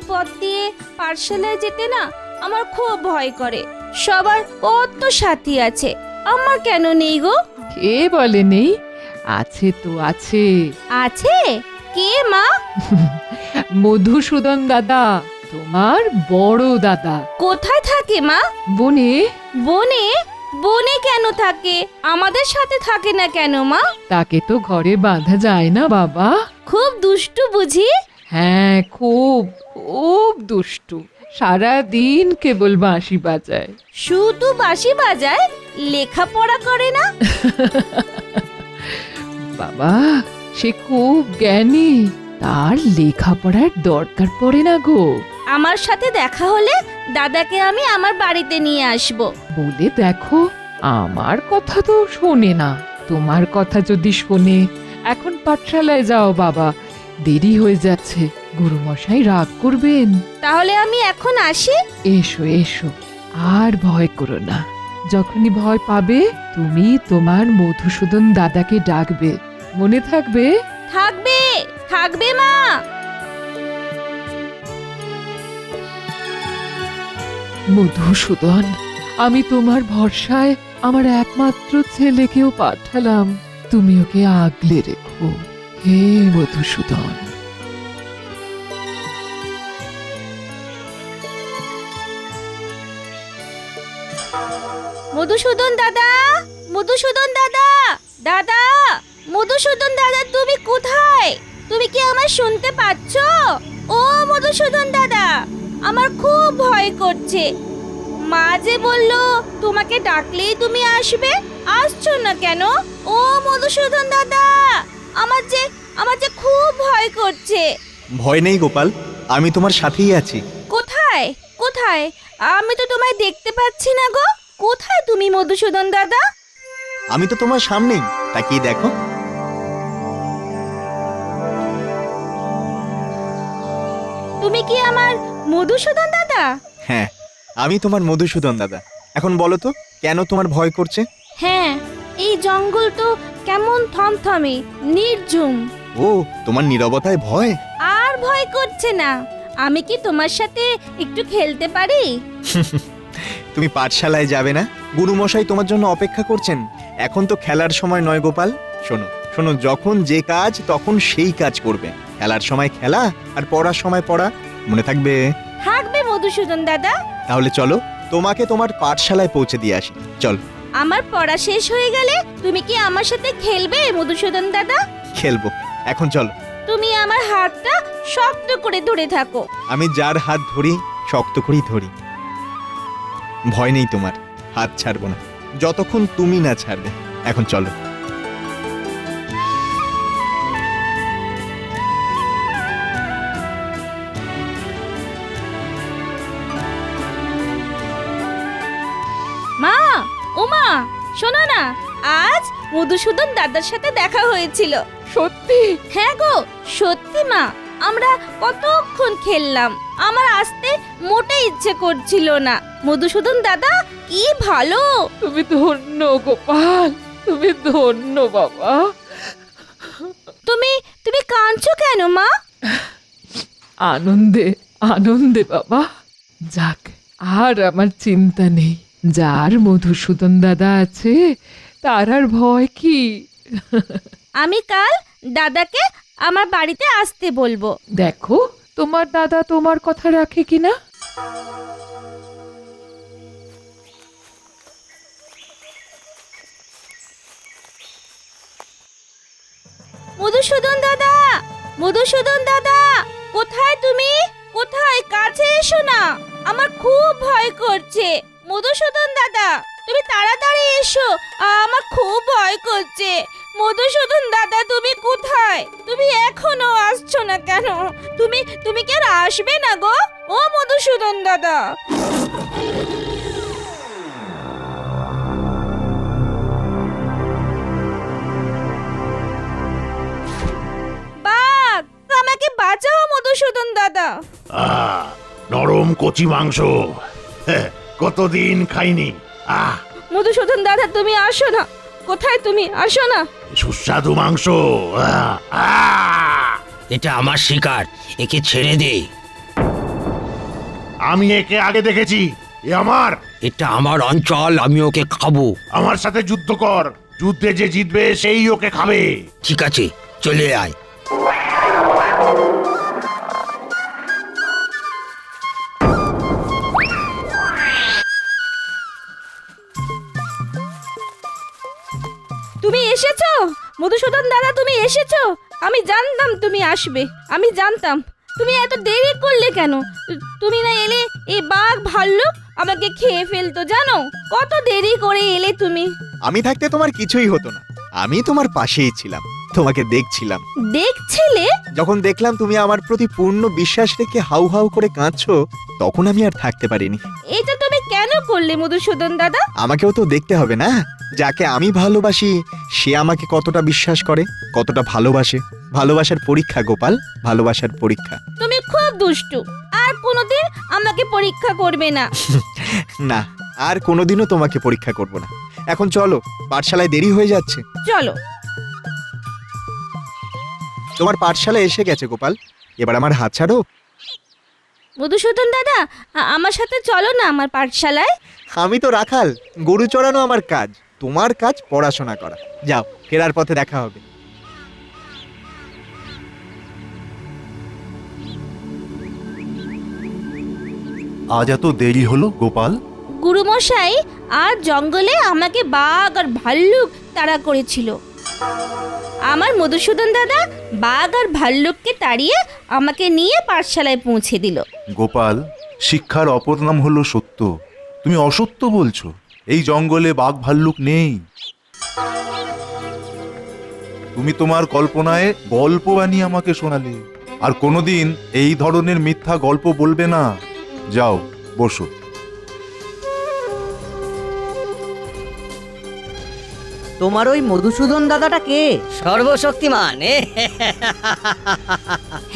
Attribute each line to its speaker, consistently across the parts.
Speaker 1: পথ দিয়ে পাঠশালায় যেতে না আমার খুব ভয় করে। সবার কত সাথী আছে, আমার কেন নেই গো?
Speaker 2: কে বলে নেই? আছে তো আছে।
Speaker 1: আছে? কে মা?
Speaker 2: মধুসূদন দাদা, তোমার বড় দাদা।
Speaker 1: কোথায় থাকে মা?
Speaker 2: বনে।
Speaker 1: বনে? বনে কেন থাকে? আমাদের সাথে থাকে না কেন মা?
Speaker 2: তাকে তো ঘরে বাঁধা যায় না বাবা।
Speaker 1: খুব দুষ্টু বুঝি?
Speaker 2: হ্যাঁ, খুব খুব দুষ্টু। সারা দিন কেবল বাঁশি বাজায়।
Speaker 1: শুধু বাঁশি বাজায়, লেখাপড়া করে না?
Speaker 2: বাবা, সে খুব জ্ঞানী, তার লেখাপড়ার দরকার পড়ে না গো।
Speaker 1: আমার সাথে দেখা হলে দাদাকে আমি আমার বাড়িতে নিয়ে আসব।
Speaker 2: বলে দেখো, আমার কথা তো শোনে না। তোমার কথা যদি শোনে, এখন পাঠশালায় যাও বাবা, দেরি হয়ে যাচ্ছে, গুরুমশাই রাগ করবেন।
Speaker 1: তাহলে আমি এখন আসি?
Speaker 2: এসো এসো, আর ভয় করো না। যখনই ভয় পাবে তুমি তোমার মধুসূদন দাদাকে ডাকবে, মনে থাকবে?
Speaker 1: থাকবে, থাকবে মা।
Speaker 2: মধুসূদন, আমি তোমার ভরসায় আমার একমাত্র ছেলেকেও পাঠালাম, তুমি ওকে আগলে রেখো। হে মধুসূদন।
Speaker 1: মধুসূদন দাদা, মধুসূদন দাদা, দাদা, মধুসূদন দাদা, তুমি কোথায়? তুমি কি আমায় শুনতে পাচ্ছ? ও মধুসূদন দাদা, আমার খুব ভয় করছে। মা যে বলল তোমাকে ডাকলেই তুমি আসবে, আসছো না কেন? ও মধুসূদন দাদা, আমার যে খুব ভয় করছে।
Speaker 3: ভয় নেই গোপাল, আমি তোমার সাথেই আছি।
Speaker 1: কোথায়? কোথায়? আমি তো তোমায় দেখতে পাচ্ছি না গো। কোথায় তুমি মধুসূদন দাদা?
Speaker 3: আমি তো তোমার সামনেই, তাকিয়ে দেখো।
Speaker 1: তুমি কি আমার মধুসূদন দাদা?
Speaker 3: হ্যাঁ, আমি তোমার মধুসূদন দাদা। এখন বলো তো, কেন তোমার ভয় করছে?
Speaker 1: হ্যাঁ, এই জঙ্গল তো কেমন থমথমে, নির্ঝুম।
Speaker 3: ও, তোমার নীরবতায় ভয়?
Speaker 1: আর ভয় করছে না। আমি কি তোমার সাথে একটু খেলতে পারি?
Speaker 3: তুমি পাঠশালায় যাবে না? গুরুমশাই তোমার জন্য অপেক্ষা করছেন। এখন তো খেলার সময় নয় গোপাল। শোনো শোনো, যখন যে কাজ তখন সেই কাজ করবে। খেলার সময় খেলা, আর পড়ার সময় পড়া, মনে থাকবে?
Speaker 1: থাকবে মধুসূদন দাদা।
Speaker 3: তাহলে চলো, তোমাকে তোমার পাঠশালায় পৌঁছে দিয়ে আসি। চল।
Speaker 1: আমার পড়া শেষ হয়ে গেলে তুমি কি আমার সাথে খেলবে মধুসূদন দাদা?
Speaker 3: খেলবো, এখন চলো।
Speaker 1: তুমি আমার হাতটা শক্ত করে ধরে থাকো।
Speaker 3: আমি যার হাত ধরি শক্ত করেই ধরি। ভয় নেই তোমার, হাত ছাড়বো না যতক্ষণ তুমি না ছাড়বে। এখন চলো।
Speaker 1: মা, ও মা, শোনো না, আজ মধুসূদন দাদার সাথে দেখা হয়েছিল।
Speaker 2: সত্যি?
Speaker 1: হ্যাঁ গো, সত্যি মা। আমরা কতক্ষণ খেললাম, আমার আসতে মোটে ইচ্ছে করছিল না। মধুসূদন দাদা কি ভালো।
Speaker 2: তুমি ধন্য গোপাল, তুমি ধন্য বাবা।
Speaker 1: তুমি তুমি কাঁদছো কেন মা?
Speaker 2: আনন্দে আনন্দে বাবা। যাক, আর আমার চিন্তা নেই। যার মধুসূদন দাদা আছে তার আর ভয় কি?
Speaker 1: আমি কাল দাদাকে আমার বাড়িতে আসতে বলবো।
Speaker 2: দেখো তোমার দাদা তোমার কথা রাখে কিনা।
Speaker 1: মধুসূদন দাদা, মধুসূদন দাদা, কোথায় তুমি? কোথায়? কাছে এসো না, আমার খুব ভয় করছে। মধুসূদন দাদা, তুমি তাড়াতাড়ি এসো, আমার খুব ভয় করছে। মধুসূদন দাদা, তুমি কোথায়? তুমি এখনো আসছো না কেন? তুমি কি আর আসবে না গো? ও মধুসূদন দাদা। বাঘ, আমাকে বাঁচাও মধুসূদন দাদা।
Speaker 4: নরম কচি মাংস, কতদিন খাইনি।
Speaker 1: মধুসূদন দাদা, তুমি আসো না। কোথায় তুমি? আসো না।
Speaker 4: সুস্বাদু মাংস।
Speaker 5: এটা আমার শিকার, একে ছেড়ে দে।
Speaker 4: আমি একে আগে দেখেছি। এ আমার।
Speaker 5: এটা আমার অঞ্চল, আমি ওকে খাবো।
Speaker 4: আমার সাথে যুদ্ধ কর, যুদ্ধে যে জিতবে সেই ওকে খাবে।
Speaker 5: ঠিক আছে, চলে আয়।
Speaker 1: তুমি এসেছো মধুসূদন দাদা, তুমি এসেছো। আমি জানতাম তুমি আসবে, আমি জানতাম। তুমি এত দেরি করলে কেন? তুমি না এলে এই বাঘ ভাল্লুক আমাকে খেয়ে ফেলতো, জানো? কত দেরি করে এলে তুমি।
Speaker 3: আমি থাকতে তোমার কিছুই হতো না, আমি তোমার পাশেই ছিলাম, তোমাকে দেখছিলাম।
Speaker 1: দেখছিলে?
Speaker 3: যখন দেখলাম তুমি আমার প্রতি পূর্ণ বিশ্বাস রেখে হাউ হাউ করে কাঁদছো, তখন আমি আর থাকতে পারিনি।
Speaker 1: এটা তুমি কেন করলে মধুসূদন দাদা?
Speaker 3: আমাকেও তো দেখতে হবে না, যাকে আমি ভালোবাসি সে আমাকে কতটা বিশ্বাস করে, কতটা ভালোবাসে। ভালোবাসার পরীক্ষা গোপাল, ভালোবাসার পরীক্ষা।
Speaker 1: তুমি খুব দুষ্টু, আর কোনোদিন আমাকে পরীক্ষা করবে না।
Speaker 3: না, আর কোনোদিনও তোমাকে পরীক্ষা করব না। এখন চলো, পাঠশালায় দেরি হয়ে যাচ্ছে।
Speaker 1: চলো।
Speaker 3: তোমার পাঠশালা এসে গেছে গোপাল, এবার আমার হাত ছাড়ো।
Speaker 1: মধুসূদন দাদা, আমার সাথে চলো না আমার পাঠশালায়।
Speaker 3: আমি তো রাখাল, গরু চড়ানো আমার কাজ, তোমার কাজ পড়াশোনা করা। যাও, ফেরার পথে দেখা হবে।
Speaker 6: আজ এত দেরি হলো গোপাল?
Speaker 1: গুরুমশাই আর জঙ্গলে আমাকে বাঘ আর ভাল্লুক তাড়া করেছিল। আমার মধুসূদন দাদা বাঘ আর ভাল্লুককে তাড়িয়ে আমাকে নিয়ে পাঠশালায় পৌঁছে দিল।
Speaker 6: গোপাল, শিক্ষার অপর নাম হলো সত্য। তুমি অসত্য বলছো। এই জঙ্গলে বাঘ ভাল্লুক নেই। তুমি তোমার কল্পনায় গল্প বানিয়ে আমাকে শোনালে, আর কোনোদিন এই ধরনের মিথ্যা গল্প বলবে না। যাও, বসো।
Speaker 7: তোমার ওই মধুসূদন দাদাটা কে?
Speaker 8: সর্বশক্তিমান।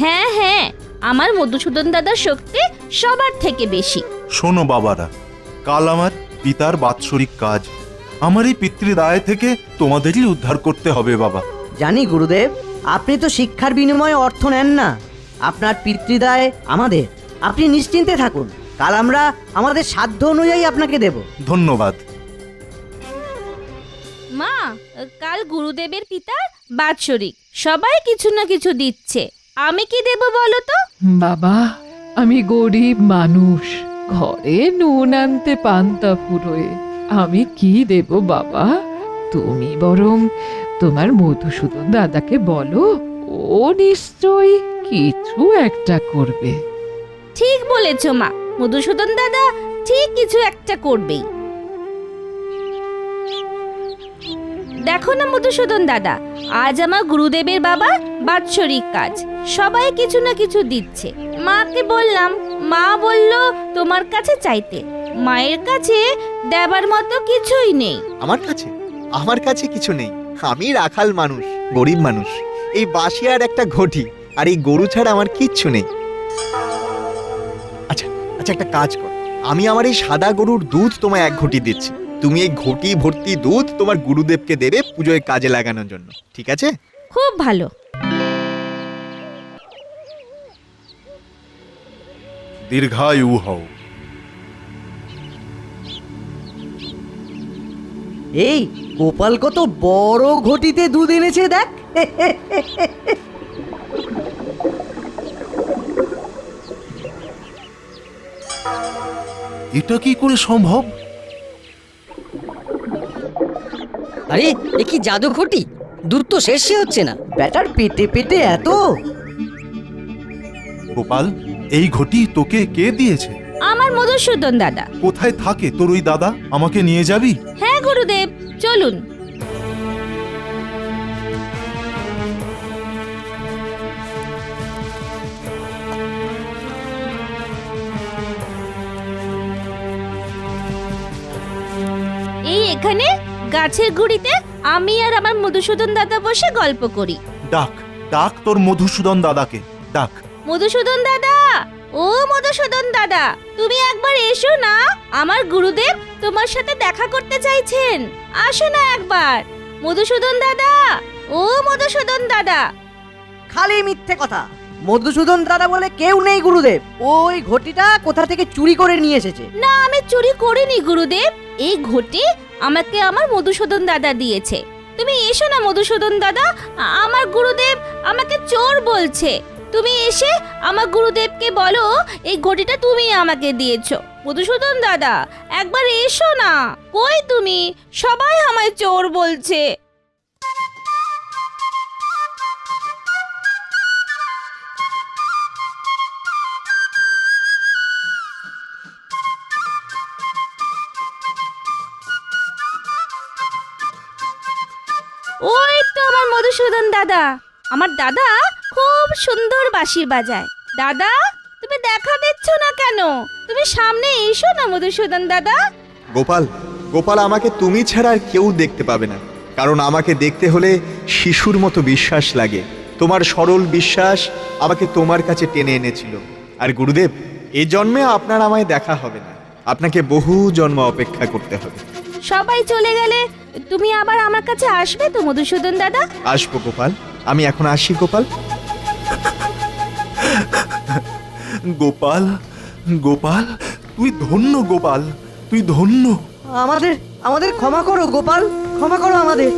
Speaker 1: হ্যাঁ হ্যাঁ, আমার মধুসূদন দাদার শক্তি সবার থেকে বেশি।
Speaker 6: শোনো বাবারা, কাল আমার পিতার বাৎসরিক কাজ। আমার এই পিতৃদায় থেকে তোমাদেরই উদ্ধার করতে হবে বাবা।
Speaker 7: জানি গুরুদেব, আপনি তো শিক্ষার বিনিময়ে অর্থ নেন না। আপনার পিতৃদায় আমাদের। আপনি নিশ্চিন্তে থাকুন, কাল আমরা আমাদের সাধ্য অনুযায়ী আপনাকে দেব।
Speaker 6: ধন্যবাদ।
Speaker 1: মা, কাল গুরুদেবের পিতার বাৎসরিক, সবাই কিছু না কিছু দিচ্ছে। আমি কি দেব বলো তো?
Speaker 2: বাবা, আমি গরিব মানুষ, ঘরে নুন আনতে পান্তা ফুরোয়। আমি কি দেব বাবা? তুমি বরং তোমার মধুসূদন দাদাকে বলো, ও নিশ্চয়ই কিছু একটা করবে।
Speaker 1: ঠিক বলেছ মা, মধুসূদন দাদা ঠিক কিছু একটা করবেই। দেখো না মধুসূদন দাদা, আজ আমার গুরুদেবের বাবা বাৎসরিক কাজ, সবাই কিছু না কিছু দিচ্ছে। মাকে বললাম, মা বলল তোমার কাছে চাইতে। মায়ের কাছে দেবার মতো কিছুই নেই।
Speaker 3: আমার কাছে কিছু নেই। আমি রাখাল মানুষ, গরিব মানুষ। এই বাঁশি আর একটা ঘটি আর এই গরু ছাড়া আমার কিচ্ছু নেই। আচ্ছা আচ্ছা, একটা কাজ কর, আমি আমার এই সাদা গরুর দুধ তোমায় 1 ঘটি দিচ্ছি। তুমি এই ঘটি ভর্তি দুধ তোমার গুরুদেবকে দেবে পুজোয় কাজে লাগানোর জন্য, ঠিক আছে?
Speaker 1: খুব ভালো।
Speaker 6: দীর্ঘায়ু হও।
Speaker 7: এই গোপাল কত বড় ঘটিতে দুধ এনেছে দেখ।
Speaker 6: এটা কি করে সম্ভব?
Speaker 8: আরে, এ কি জাদু ঘটি? দুধ তো শেষই হচ্ছে না।
Speaker 7: ব্যাটার পেটে পেটে এত।
Speaker 6: গোপাল, এই ঘটি তোকে কে দিয়েছে?
Speaker 1: আমার মধুসূদন দাদা।
Speaker 6: কোথায় থাকে তোর ওই দাদা? আমাকে নিয়ে যাবি?
Speaker 1: হ্যাঁ গুরুদেব, চলুন। এই এখানে গাছের গুড়িতে আমি আর আমার মধুসূদন দাদা বসে গল্প করি।
Speaker 6: ডাক, ডাক তোর মধুসূদন দাদাকে, ডাক।
Speaker 1: মধুসূদন দাদা, ও মধুসূদন দাদা, তুমি একবার এসো না। আমার গুরুদেব তোমার সাথে দেখা করতে চাইছেন, আসো না একবার। মধুসূদন দাদা, ও মধুসূদন দাদা।
Speaker 7: খালি মিথ্যে কথা। মধুসূদন দাদা বলে কেউ নেই গুরুদেব। ওই ঘটিটা কোথা থেকে চুরি করে নিয়ে এসেছে।
Speaker 1: না, আমি চুরি করিনি গুরুদেব। এই ঘটি আমাকে আমার মধুসূদন দাদা দিয়েছে। তুমি এসো না মধুসূদন দাদা, আমার গুরুদেব আমাকে চোর বলছে। তুমি এসে আমার গুরুদেবকে বলো এই ঘটিটা তুমি আমাকে দিয়েছো। মধুসূদন দাদা, একবার এসো না। কই তুমি? সবাই আমায় চোর বলছে। ওই তো আমার মধুসূদন দাদা। আমার দাদা খুব সুন্দর বাঁশি বাজায়। দাদা, তুমি দেখা দিচ্ছ না কেন? তুমি সামনে এসো না মধুসূদন দাদা।
Speaker 3: গোপাল, গোপাল, আমাকে তুমি ছাড়া আর কেউ দেখতে পাবে না, কারণ আমাকে দেখতে হলে শিশুর মতো বিশ্বাস লাগে। তোমার সরল বিশ্বাস আমাকে তোমার কাছে টেনে এনেছিল। আর গুরুদেব, এই জন্মে আপনার আমায় দেখা হবে না, আপনাকে বহু জন্ম অপেক্ষা করতে হবে।
Speaker 1: সবাই চলে গেলে তুমি আবার আমার কাছে আসবে তো মধুসূদন দাদা?
Speaker 3: আসবো গোপাল, আমি এখন আসি গোপাল।
Speaker 6: গোপাল, গোপাল, তুই ধন্য গোপাল, তুই ধন্য।
Speaker 7: আমাদের আমাদের ক্ষমা করো গোপাল, ক্ষমা করো আমাদের।